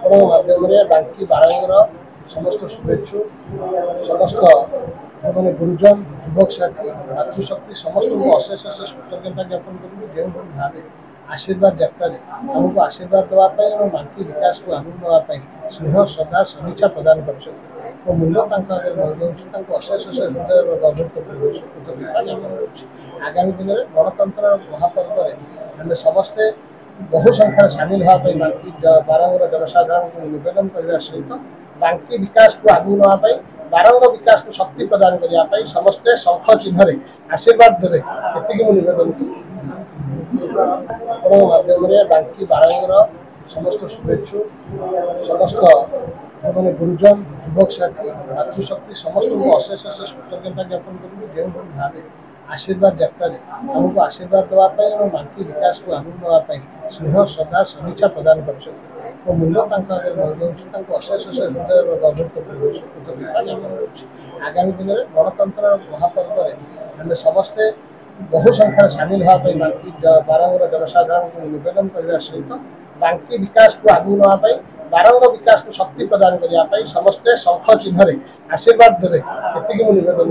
आपण माध्यम बांकी बारंगर समस्त शुभेच्छु समस्त मैंने गुरुजन युवक साथी मातृशक्ति समस्त को अशेष अशेष कृतज्ञता ज्ञापन करूँ जो भाव आशीर्वाद यात्रा आमको आशीर्वाद देवाई और बांकी विकास को आगे नापी स्नेह श्रद्धा समीक्षा प्रदान कर मूल्य अशेष अशेष हृदय गभीर कृतज्ञता ज्ञापन कर आगामी दिन में गणतंत्र महापर्व में समस्ते बहु संख्यार सामिल होगापी बांकी बारंगर जनसाधारण को निवेदन करने सहित बांकी विकास को आगे नापी बारंग विकास को शक्ति प्रदान करने समस्ते शंख चिन्ह आशीर्वाद देवे ये निवेदन माध्यम बांकी बारंगर समस्त शुभेच्छु समस्त मैंने गुरुजन युवक साथी मातृशक्ति समस्त को अशेष अशेष कृतज्ञता ज्ञापन करूँ जो भाव आशीर्वाद यात्रा आमको आशीर्वाद देवाई और बांकी विकास को आगे नापी स्नेह श्रद्धा समीक्षा प्रदान कर मूल्य अशेष अशेष हृदय गभीर कृतज्ञता ज्ञापन कर आगामी दिन में गणतंत्र महापर्व में समस्ते बहु संख्यार सामिल होगापी बांकी बारंगर जनसाधारण को निवेदन करने सहित बांकी विकास को आगे नापी बारंग विकास को शक्ति प्रदान करने समस्ते शंख चिन्ह आशीर्वाद देवे ये निवेदन